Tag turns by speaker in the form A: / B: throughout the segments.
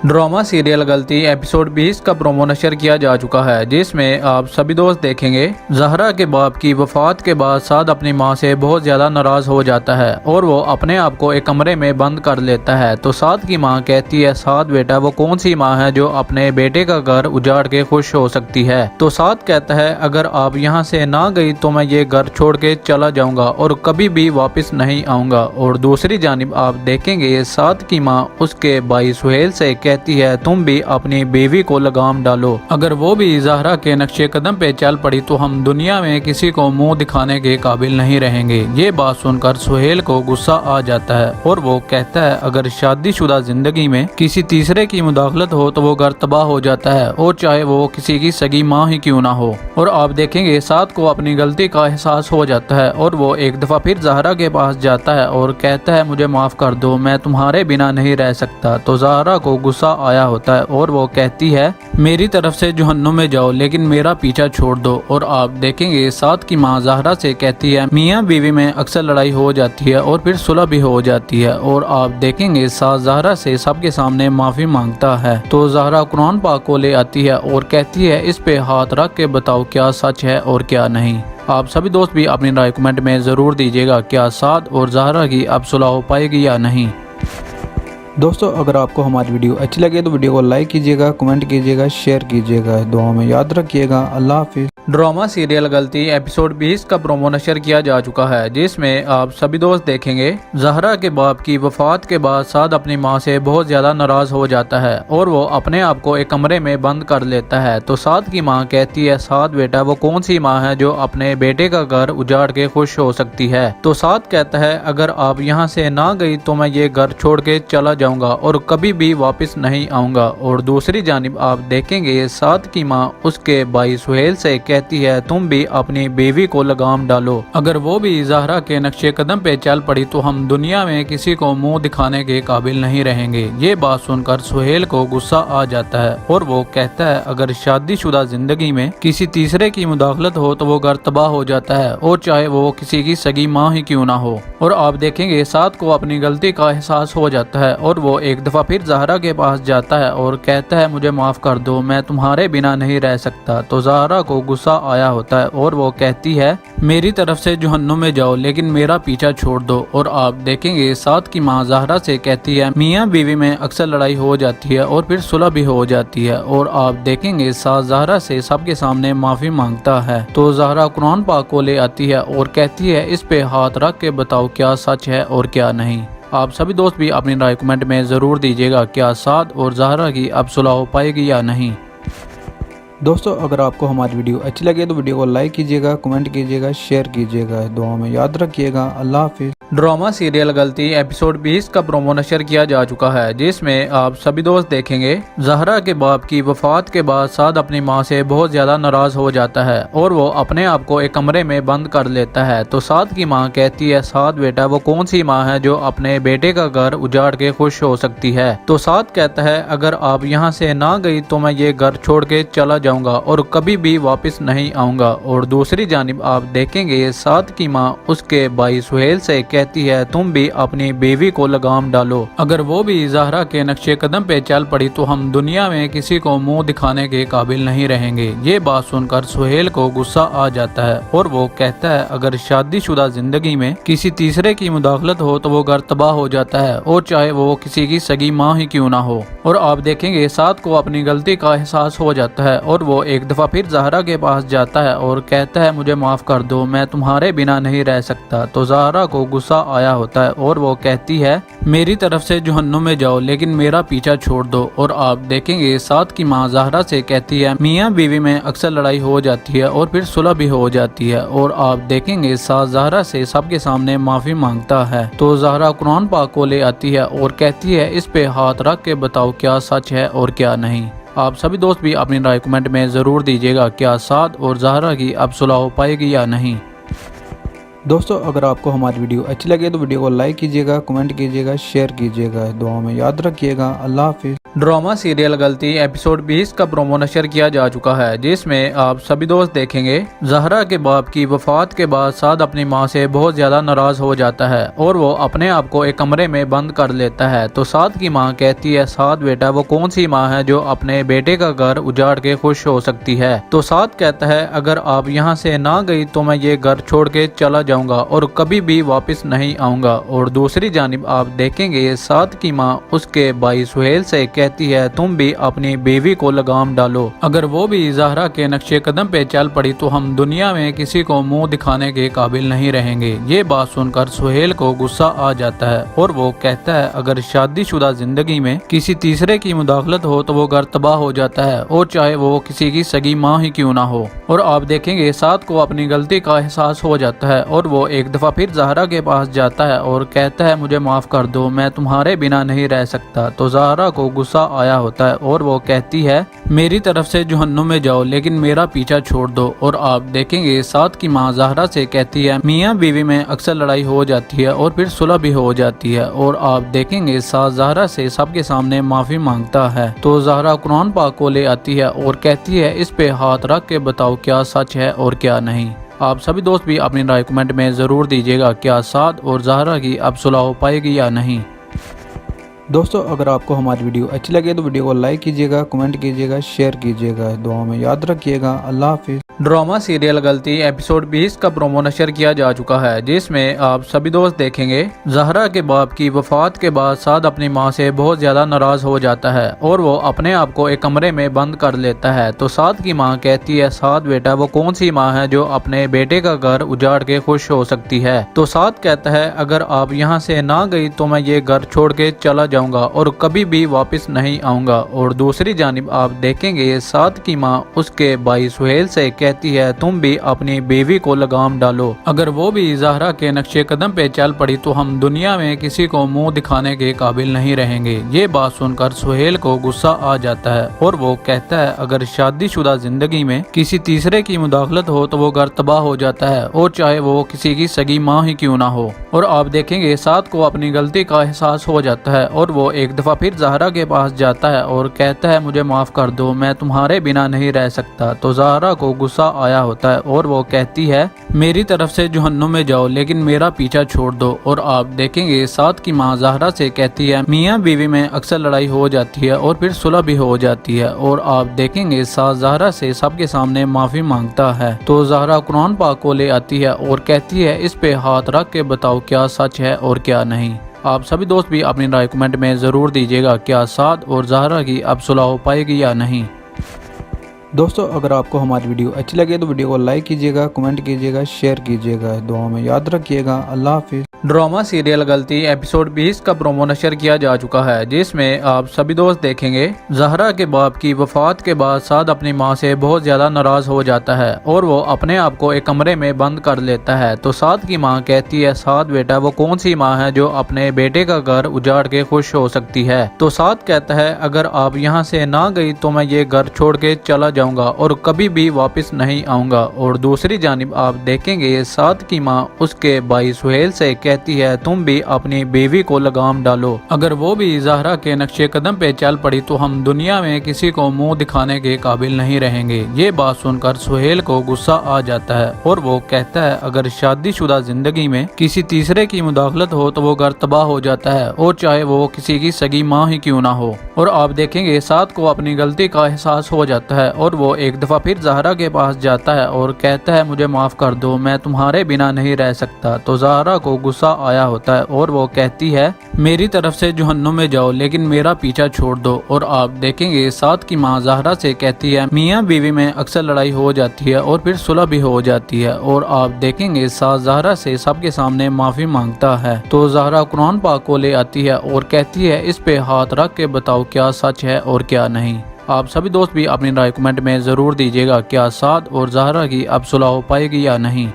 A: Drama serial गलती episode 20 का promo नशर किया जा चुका है, जिसमें आप सभी दोस्त देखेंगे जहरा के बाप की वफात के बाद साद अपनी मां से बहुत ज्यादा नाराज हो जाता है और वो अपने आप को एक कमरे में बंद कर लेता है। तो साद की मां कहती है, साद बेटा वो कौन सी मां है जो अपने बेटे का घर उजाड़ के खुश हो सकती है। तो साद कहता है, अगर आप यहाँ से ना गई तो मैं ये घर छोड़ के चला जाऊंगा और कभी भी वापस नहीं आऊंगा। और दूसरी जानिब आप देखेंगे साद की मां उसके भाई सुहेल से कहती है, तुम भी अपनी बीवी को लगाम डालो, अगर वो भी जहरा के नक्शे कदम पे चल पड़ी तो हम दुनिया में किसी को मुंह दिखाने के काबिल नहीं रहेंगे। ये बात सुनकर सुहेल को गुस्सा आ जाता है और वो कहता है, अगर शादीशुदा जिंदगी में किसी तीसरे की मुदाखलत हो तो वो घर तबाह हो जाता है, और चाहे वो किसी की सगी माँ ही क्यों ना हो। और आप देखेंगे साद को अपनी गलती का एहसास हो जाता है और वो एक दफा फिर जहरा के पास जाता है और कहता है, मुझे माफ कर दो, मैं तुम्हारे बिना नहीं रह सकता। तो जहरा को गुस्सा आया होता है और वो कहती है, मेरी तरफ से जहन्नुम में जाओ लेकिन मेरा पीछा छोड़ दो। और आप देखेंगे साद की माँ जहरा से कहती है, मियाँ बीवी में अक्सर लड़ाई हो जाती है और फिर सुलह भी हो जाती है। और आप देखेंगे साद जहरा से सबके सामने माफी मांगता है। तो जहरा कुरान पाक को ले आती है और कहती है, इस पे हाथ रख के बताओ क्या सच है और क्या नहीं। आप सभी दोस्त भी अपनी राय कमेंट में जरूर दीजिएगा, क्या साद और जहरा की अब सुलह हो पाएगी या नहीं।
B: दोस्तों, अगर आपको हमारी वीडियो अच्छी लगे तो वीडियो को लाइक कीजिएगा, कमेंट कीजिएगा, शेयर कीजिएगा, दुआ में याद रखिएगा। अल्लाह हाफिज़।
A: ड्रामा सीरियल गलती एपिसोड 20 का प्रोमो नशर किया जा चुका है, जिसमें आप सभी दोस्त देखेंगे जहरा के बाप की वफात के बाद साद अपनी मां से बहुत ज्यादा नाराज हो जाता है और वो अपने आप को एक कमरे में बंद कर लेता है। तो साद की मां कहती है, साद बेटा वो कौन सी मां है जो अपने बेटे का घर उजाड़ के खुश हो सकती है। तो साद कहता है, अगर आप यहाँ से ना गई तो मैं ये घर छोड़ के चला जाऊंगा और कभी भी वापस नहीं आऊंगा। और दूसरी जानिब आप देखेंगे साद की माँ उसके भाई सुहेल से कहती है, तुम भी अपनी बीवी को लगाम डालो, अगर वो भी जहरा के नक्शे कदम पे चल पड़ी तो हम दुनिया में किसी को मुंह दिखाने के काबिल नहीं रहेंगे। ये बात सुनकर सुहेल को गुस्सा आ जाता है और वो कहता है, अगर शादीशुदा जिंदगी में किसी तीसरे की मुदाखलत हो तो वो घर तबाह हो जाता है, और चाहे वो किसी की सगी माँ ही क्यों ना हो। और आप देखेंगे साद को अपनी गलती का एहसास हो जाता है और वो एक दफा फिर जहरा के पास जाता है और कहता है, मुझे माफ कर दो, मैं तुम्हारे बिना नहीं रह सकता। तो जहरा को गुस्सा आया होता है और वो कहती है, मेरी तरफ से जहन्नुम में जाओ लेकिन मेरा पीछा छोड़ दो। और आप देखेंगे साद की माँ जहरा से कहती है, मियाँ बीवी में अक्सर लड़ाई हो जाती है और फिर सुलह भी हो जाती है। और आप देखेंगे साद जहरा से सबके सामने माफी मांगता है। तो जहरा कुरान पाक को ले आती है और कहती है, इस पे हाथ रख के बताओ क्या सच है और क्या नहीं। आप सभी दोस्त भी अपनी राय कमेंट में जरूर दीजिएगा, क्या साद और जहरा की अब सुलह हो पाएगी या नहीं।
B: दोस्तों, अगर आपको हमारी वीडियो अच्छी लगे तो वीडियो को लाइक कीजिएगा, कमेंट कीजिएगा, शेयर कीजिएगा, दुआ में याद रखिएगा। अल्लाह हाफिज़।
A: ड्रामा सीरियल गलती एपिसोड 20 का प्रोमो नशर किया जा चुका है, जिसमें आप सभी दोस्त देखेंगे जहरा के बाप की वफात के बाद साद अपनी मां से बहुत ज्यादा नाराज हो जाता है और वो अपने आप को एक कमरे में बंद कर लेता है। तो साद की मां कहती है, साद बेटा वो कौन सी मां है जो अपने बेटे का घर उजाड़ के खुश हो सकती है। तो साद कहता है, अगर आप यहाँ से ना गई तो मैं ये घर छोड़ के चला जाऊंगा और कभी भी वापस नहीं आऊंगा। और दूसरी जानिब आप देखेंगे साद की माँ उसके भाई सुहेल से कहती है, तुम भी अपनी बीवी को लगाम डालो, अगर वो भी जहरा के नक्शे कदम पे चल पड़ी तो हम दुनिया में किसी को मुंह दिखाने के काबिल नहीं रहेंगे। ये बात सुनकर सुहेल को गुस्सा आ जाता है और वो कहता है, अगर शादीशुदा जिंदगी में किसी तीसरे की मुदाखलत हो तो वो घर तबाह हो जाता है, और चाहे वो किसी की सगी माँ ही क्यों ना हो। और आप देखेंगे साद को अपनी गलती का एहसास हो जाता है और वो एक दफा फिर जहरा के पास जाता है और कहता है, मुझे माफ कर दो, मैं तुम्हारे बिना नहीं रह सकता। तो जहरा को गुस्सा आया होता है और वो कहती है, मेरी तरफ से जहन्नुम में जाओ लेकिन मेरा पीछा छोड़ दो। और आप देखेंगे साद की माँ जहरा से कहती है, मियाँ बीवी में अक्सर लड़ाई हो जाती है और फिर सुलह भी हो जाती है। और आप देखेंगे साद जहरा से सबके सामने माफी मांगता है। तो जहरा कुरान पाक को ले आती है और कहती है, इस पे हाथ रख के बताओ क्या सच है और क्या नहीं। आप सभी दोस्त भी अपनी राय कमेंट में जरूर दीजिएगा, क्या साद और जहरा की अब सुलह हो पाएगी या नहीं।
B: दोस्तों अगर आपको हमारी वीडियो अच्छी लगे तो वीडियो को लाइक कीजिएगा, कमेंट कीजिएगा, शेयर कीजिएगा। दुआ में याद रखिएगा। अल्लाह हाफिज़।
A: ड्रामा सीरियल गलती एपिसोड 20 का प्रोमो नशर किया जा चुका है, जिसमें आप सभी दोस्त देखेंगे जहरा के बाप की वफात के बाद साद अपनी मां से बहुत ज्यादा नाराज हो जाता है और वो अपने आप को एक कमरे में बंद कर लेता है। तो साद की मां कहती है, साद बेटा वो कौन सी मां है जो अपने बेटे का घर उजाड़ के खुश हो सकती है। तो साद कहता है, अगर आप यहाँ से ना गई तो मैं ये घर छोड़ के चला जाऊंगा और कभी भी वापस नहीं आऊंगा। और दूसरी जानिब आप देखेंगे साद की मां उसके भाई सुहेल से कहती है, तुम भी अपनी बीवी को लगाम डालो, अगर वो भी ज़हरा के नक्शे कदम पे चल पड़ी तो हम दुनिया में किसी को मुंह दिखाने के काबिल नहीं रहेंगे। ये बात सुनकर सुहेल को गुस्सा आ जाता है और वो कहता है, अगर शादीशुदा जिंदगी में किसी तीसरे की मुदाखलत हो तो वो घर तबाह हो जाता है, और चाहे वो किसी की सगी माँ ही क्यों ना हो। और आप देखेंगे साद को अपनी गलती का एहसास हो जाता है और वो एक दफा फिर ज़हरा के पास जाता है और कहता है, मुझे माफ कर दो, मैं तुम्हारे बिना नहीं रह सकता। तो ज़हरा को गुस्सा आया होता है और वो कहती है, मेरी तरफ से जहन्नुम में जाओ लेकिन मेरा पीछा छोड़ दो। और आप देखेंगे साद की मां ज़हरा से कहती है, मियाँ बीवी में अक्सर लड़ाई हो जाती है और फिर सुलह भी हो जाती है। और आप देखेंगे साद ज़हरा से सबके सामने माफी मांगता है। तो ज़हरा कुरान पाक को ले आती है और कहती है, इस पे हाथ रख के बताओ क्या सच है और क्या नहीं। आप सभी दोस्त भी अपनी राय कमेंट में जरूर दीजिएगा, क्या साद और ज़हरा की अब सुलह हो पाएगी या नहीं।
B: दोस्तों अगर आपको हमारी वीडियो अच्छी लगे तो वीडियो को लाइक कीजिएगा, कमेंट कीजिएगा, शेयर कीजिएगा। दुआ में याद रखिएगा। अल्लाह हाफिज़।
A: ड्रामा सीरियल गलती एपिसोड 20 का प्रोमो नशर किया जा चुका है, जिसमें आप सभी दोस्त देखेंगे जहरा के बाप की वफात के बाद साद अपनी मां से बहुत ज्यादा नाराज हो जाता है और वो अपने आप को एक कमरे में बंद कर लेता है। तो साद की मां कहती है, साद बेटा वो कौन सी मां है जो अपने बेटे का घर उजाड़ के खुश हो सकती है। तो साद कहता है, अगर आप यहाँ से ना गई तो मैं ये घर छोड़ के चला जाऊंगा और कभी भी वापस नहीं आऊंगा। और दूसरी जानिब आप देखेंगे साद की मां उसके भाई सुहेल से कहती है, तुम भी अपनी बीवी को लगाम डालो, अगर वो भी ज़हरा के नक्शे कदम पे चल पड़ी तो हम दुनिया में किसी को मुंह दिखाने के काबिल नहीं रहेंगे। ये बात सुनकर सुहेल को गुस्सा आ जाता है और वो कहता है, अगर शादीशुदा जिंदगी में किसी तीसरे की मुदाखलत हो तो वो घर तबाह हो जाता है, और चाहे वो किसी की सगी माँ ही क्यों ना हो। और आप देखेंगे साद को अपनी गलती का एहसास हो जाता है और वो एक दफा फिर ज़हरा के पास जाता है और कहता है, मुझे माफ कर दो, मैं तुम्हारे बिना नहीं रह सकता। तो ज़हरा को गुस्सा आया होता है और वो कहती है, मेरी तरफ से जहन्नुम में जाओ लेकिन मेरा पीछा छोड़ दो। और आप देखेंगे साद की मां ज़हरा से कहती है, मियाँ बीवी में अक्सर लड़ाई हो जाती है और फिर सुलह भी हो जाती है। और आप देखेंगे साद ज़हरा से सबके सामने माफी मांगता है। तो ज़हरा कुरान पाक को ले आती है और कहती है, इस पे हाथ रख के बताओ क्या सच है और क्या नहीं। आप सभी दोस्त भी अपनी राय कमेंट में जरूर दीजिएगा, क्या साद और ज़हरा की अब सुलह हो पाएगी या नहीं।
B: दोस्तों अगर आपको हमारी वीडियो अच्छी लगे तो वीडियो को लाइक कीजिएगा, कमेंट कीजिएगा, शेयर कीजिएगा। दुआ में याद रखिएगा। अल्लाह हाफिज़।
A: ड्रामा सीरियल गलती एपिसोड 20 का प्रोमो नशर किया जा चुका है, जिसमें आप सभी दोस्त देखेंगे जहरा के बाप की वफात के बाद साद अपनी मां से बहुत ज्यादा नाराज हो जाता है और वो अपने आप को एक कमरे में बंद कर लेता है। तो साद की मां कहती है, साद बेटा वो कौन सी मां है जो अपने बेटे का घर उजाड़ के खुश हो सकती है। तो साद कहता है, अगर आप यहाँ से ना गई तो मैं ये घर छोड़ के चला जाऊंगा और कभी भी वापस नहीं आऊंगा। और दूसरी जानिब आप देखेंगे साद की मां उसके भाई सुहेल से कहती है, तुम भी अपनी बीवी को लगाम डालो, अगर वो भी ज़हरा के नक्शे कदम पे चल पड़ी तो हम दुनिया में किसी को मुंह दिखाने के काबिल नहीं रहेंगे। ये बात सुनकर सुहेल को गुस्सा आ जाता है और वो कहता है, अगर शादीशुदा जिंदगी में किसी तीसरे की मुदाखलत हो तो वो घर तबाह हो जाता है, और चाहे वो किसी की सगी माँ ही क्यों ना हो। और आप देखेंगे साद को अपनी गलती का एहसास हो जाता है और वो एक दफा फिर ज़हरा के पास जाता है और कहता है, मुझे माफ कर दो, मैं तुम्हारे बिना नहीं रह सकता। तो ज़हरा को गुस्सा आया होता है और वो कहती है, मेरी तरफ से जहन्नुम में जाओ लेकिन मेरा पीछा छोड़ दो। और आप देखेंगे साद की मां ज़हरा से कहती है, मियाँ बीवी में अक्सर लड़ाई हो जाती है और फिर सुलह भी हो जाती है। और आप देखेंगे साद ज़हरा से सबके सामने माफी मांगता है। तो ज़हरा कुरान पाक को ले आती है और कहती है, इस पे हाथ रख के बताओ क्या सच है और क्या नहीं। आप सभी दोस्त भी अपनी राय कमेंट में जरूर दीजिएगा, क्या साद और ज़हरा की अब सुलह हो पाएगी या नहीं।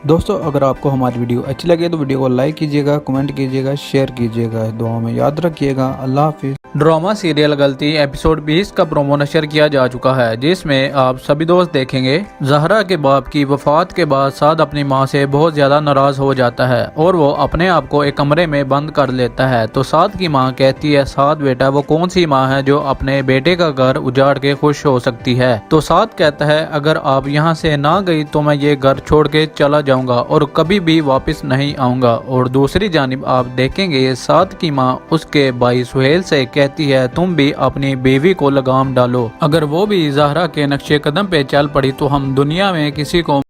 B: दोस्तों अगर आपको हमारी वीडियो अच्छी लगे तो वीडियो को लाइक कीजिएगा, कमेंट कीजिएगा, शेयर कीजिएगा। दुआ में याद रखिएगा। अल्लाह हाफिज़।
A: ड्रामा सीरियल गलती एपिसोड 20 का प्रोमो नशर किया जा चुका है, जिसमें आप सभी दोस्त देखेंगे ज़हरा के बाप की वफात के बाद साद अपनी मां से बहुत ज़्यादा नाराज़ हो जाता है और वो अपने आप को एक कमरे में बंद कर लेता है। तो साद की मां कहती है, साद बेटा वो कौन सी मां है जो अपने बेटे का घर उजाड़ के खुश हो सकती है। तो साद कहता है, अगर आप यहाँ से ना गई तो मैं ये घर छोड़ के चला जाऊंगा और कभी भी वापस नहीं आऊंगा। और दूसरी जानिब आप देखेंगे साद की मां उसके भाई सुहेल से कहती है, तुम भी अपनी बीवी को लगाम डालो, अगर वो भी ज़हरा के नक्शे कदम पे चल पड़ी तो हम दुनिया में किसी को